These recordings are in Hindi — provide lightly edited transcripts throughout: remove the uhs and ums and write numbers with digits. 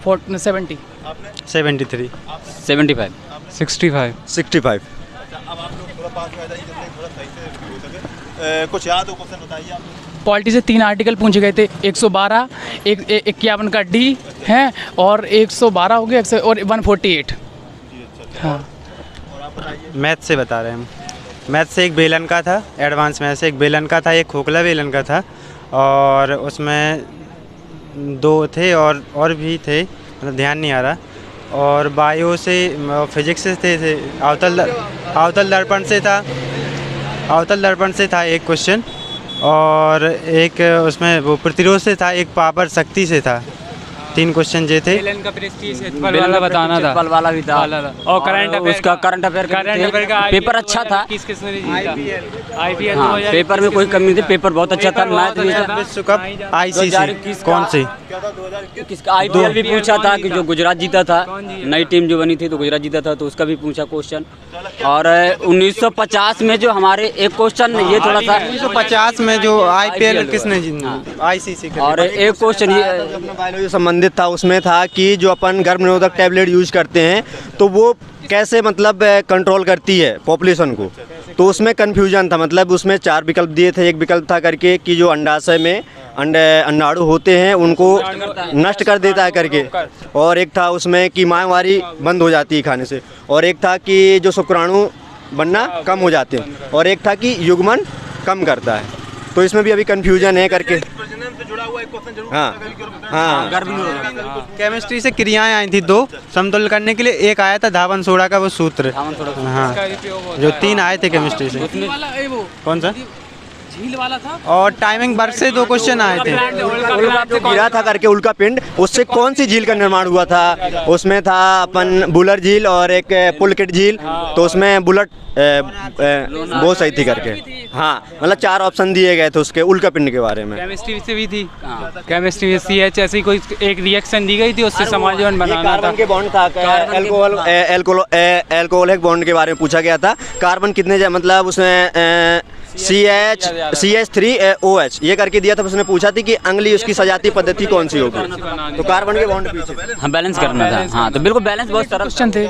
70। आपने 73। 75। 65। 65। अब आप लोग थोड़ा पास में आ जाइए जिससे थोड़ा सही से हो सके। कुछ याद हो क्वेश्चन बताइए आप। पॉलिटी से 3 आर्टिकल पूछे गए थे, 112, 51 का डी है, और 112 हो गया और 148। हाँ। और आप बताइए। मैथ से बता रहे हैं हम। मैथ से एक बेलन का था, एडवांस मैथ से एक बेलन का था, एक खोखला बेलन का था, और उसमें 2 थे और भी थे, मतलब ध्यान नहीं आ रहा। और बायो से, फिजिक्स से थे अवतल दर्पण से था एक क्वेश्चन, और एक उसमें वो प्रतिरोध से था, एक पावर शक्ति से था। 3 क्वेश्चन ये थे। बेलन का प्रेस्टीज क्षेत्रफल वाला बताना था। क्षेत्रफल वाला भी था। और करंट अफेयर, उसका करंट अफेयर का पेपर अच्छा था। किसने जीता? आईपीएल हाँ, पेपर में कोई कमी नहीं थी, पेपर बहुत अच्छा था। मैथ भी विश्व कप आईसीसी कौन सी? किसका आईपीएल भी पूछा था कि जो गुजरात जीता था, नई टीम जो बनी थी तो गुजरात जीता था, तो उसका भी पूछा क्वेश्चन। और 1950 में जो हमारे एक क्वेश्चन ये थोड़ा सा 1950 में जो आईपीएल किसने जीता? आईसीसी। और एक क्वेश्चन ये बायोलॉजी संबंधित था, उसमें था कि जो अपन गर्भ निरोधक टैबलेट यूज करते हैं तो वो कैसे मतलब कंट्रोल करती है पॉपुलेशन को, तो उसमें कन्फ्यूजन था। मतलब उसमें 4 विकल्प दिए थे। एक विकल्प था करके कि जो अंडाशय में अंडाणु होते हैं उनको नष्ट कर देता है करके, और एक था उसमें कि माहवारी बंद हो जाती है खाने से, और एक था कि जो शुक्राणु बनना कम हो जाते हैं, और एक था कि युग्मन कम करता है। तो इसमें भी अभी कन्फ्यूजन है करके। हाँ हाँ। केमिस्ट्री से क्रियाएं आई थी 2 समतुल्य करने के लिए। एक आया था धावन सोडा का वो सूत्र। हाँ, जो 3 आए थे केमिस्ट्री से। कौन सा? झील वाला था। और टाइमिंग वर्क से 2 क्वेश्चन आए थे। गिरा था करके उल्का पिंड, उससे कौन सी झील का निर्माण हुआ था? उसमें था अपन बुलर झील और एक पुलकिट झील, तो उसमें बुलट वो सही थी करके। हाँ, मतलब 4 ऑप्शन दिए गए थे उसके उल्का पिंड के बारे में। केमिस्ट्री से भी थी। केमिस्ट्री में CH ऐसी कोई एक रिएक्शन दी गई थी, उससे समाजवन बनाना था। कार्बन के बॉन्ड था, अल्कोहलिक बॉन्ड के बारे में पूछा गया था। कार्बन कितने मतलब उसमें CH3OH ये करके दिया था। उसने पूछा थी कि अगली उसकी सजाती पद्धति कौन सी होगी, तो कार्बन के बॉन्ड पीछे हम बैलेंस करना था। हाँ, तो बिल्कुल बैलेंस बहुत सारा क्वेश्चन थे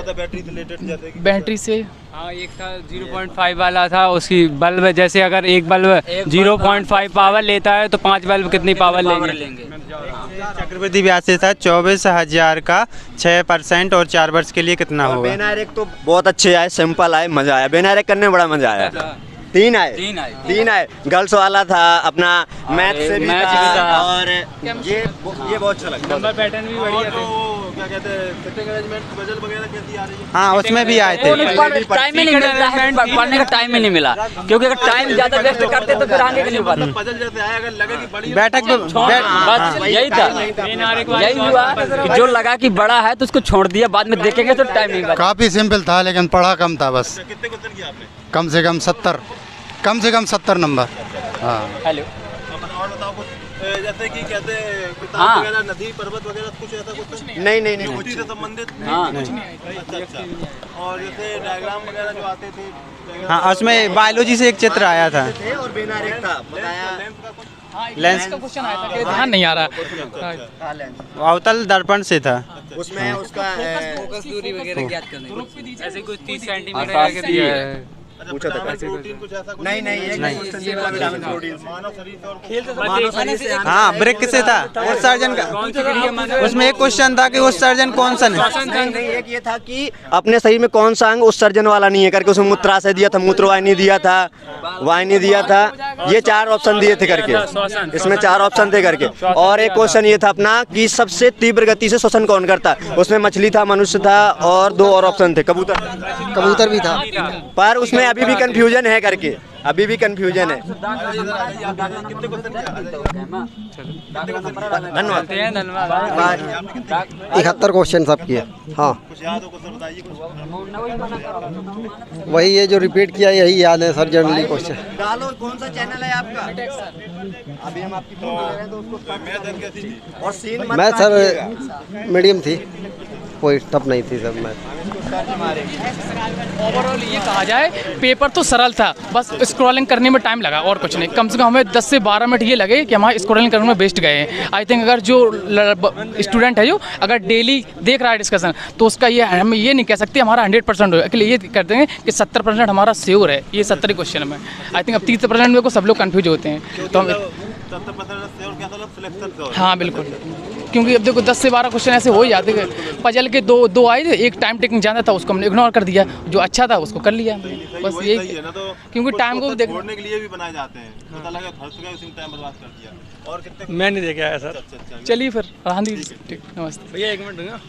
बैटरी से। हाँ, एक था 0.5 वाला था, उसकी बल्ब जैसे अगर एक बल्ब 0.5 पावर लेता है तो 5 बल्ब कितनी पावर लेंगे? चक्रवृद्धि ब्याज से था 24,000 का 6% और 4 वर्ष के लिए कितना होगा? बेनारेक तो बहुत अच्छे आए, सिंपल आए, मजा आया। बेनारेक करने में बड़ा मजा आया। 3 आए। गर्ल्स वाला था, अपना मैथ से भी था, और ये बहुत अच्छा लगा। नंबर पैटर्न भी बढ़िया था। क्या कहते हैं सिटिंग अरेंजमेंट पजल वगैरह कैसी आ रही है? हाँ, उसमें भी आए थे। टाइम ही नहीं मिलता है, पढ़ने का टाइम ही नहीं मिला, क्योंकि अगर टाइम ज़्यादा वेस्ट करते तो फिर आगे नहीं पाता। पजल जैसे आया, अगर लगे कि बड़ी बैठक बस यही था, यही हुआ कि जो लगा कि बड़ा है तो उसको छोड़ दिया, बाद में देखेंगे तो टाइम नहीं बचा। काफ़ी सिंपल था लेकिन पढ़ा कम था बस। कितने क्वेश्चन किया आपने? कम से कम 70 नंबर। हाँ। हेलो, और बताओ कुछ जैसे कि कहते हैं किताब हाँ। वगैरह, नदी पर्वत वगैरह कुछ ऐसा कुछ नहीं मिट्टी से संबंधित? हाँ। अच्छा। और जैसे डायग्राम वगैरह जो आते थे? हाँ, उसमें बायोलॉजी से एक चित्र आया था। और बेनारेक था बताया। लेंस का क्वेश्चन आया था, ध्यान नहीं आ रहा। अवतल दर्पण से था। उसमें उसका फोकस दूरी वगैरह ज्ञात करने ऐसे कुछ 30 सेंटीमीटर करके दिया है। पूछा था प्रोटीन कुछ ऐसा? नहीं मानव शरीर से और हाँ, ब्रिक से था। उत्सर्जन का उसमें एक क्वेश्चन था कि उत्सर्जन कौन सा नहीं, एक ये था कि अपने शरीर में कौन सा अंग उत्सर्जन वाला नहीं है करके उसमें मूत्राशय दिया था, मूत्रवाहिनी दिया था, वाहिनी दिया था। ये 4 ऑप्शन दिए थे करके, इसमें 4 ऑप्शन थे करके। और एक क्वेश्चन ये था अपना कि सबसे तीव्र गति से श्वसन कौन करता है, उसमें मछली था, मनुष्य था, और 2 और ऑप्शन थे, कबूतर भी था। पर उसमें अभी भी कंफ्यूजन है करके, अभी भी कंफ्यूजन है। धन्यवाद। 71 क्वेश्चन सब किए। हाँ, वही ये जो रिपीट किया यही याद है सर, जनरली क्वेश्चन। डालो, कौन सा चैनल है आपका? अभी हम आपकी फोन ले रहे हैं तो उसको और सीन मत मैं सर मीडियम थी, कोई टफ नहीं थी सब मैथ। ओवरऑल ये कहा जाए पेपर तो सरल था, बस स्क्रॉलिंग करने में टाइम लगा और कुछ नहीं। कम से कम हमें 10 से 12 मिनट ये लगे कि हमारे स्क्रॉलिंग करने में वेस्ट गए हैं। आई थिंक अगर जो स्टूडेंट है जो अगर डेली देख रहा है डिस्कशन, तो उसका ये हम ये नहीं कह सकते हमारा 100% होगा, इसलिए ये कर देंगे कि 70% हमारा श्योर है ये 70 क्वेश्चन में। आई थिंक अब 30% में को सब लोग कन्फ्यूज होते हैं, तो हम हाँ बिल्कुल, क्योंकि अब देखो 10 से 12 क्वेश्चन ऐसे हो ही जाते हैं। पजल के दो आए थे, एक टाइम टेकिंग ज़्यादा था उसको हमने इग्नोर कर दिया, जो अच्छा था उसको कर लिया बस ये। क्योंकि टाइम को देखने के लिए भी बनाए जाते हैं, पता लगा खर्च का उसी में टाइम बर्बाद कर दिया। और कितने मैं नहीं देखे आया सर। चलिए फिर हाँ दी ठीक, नमस्ते भैया 1 मिनट दूंगा।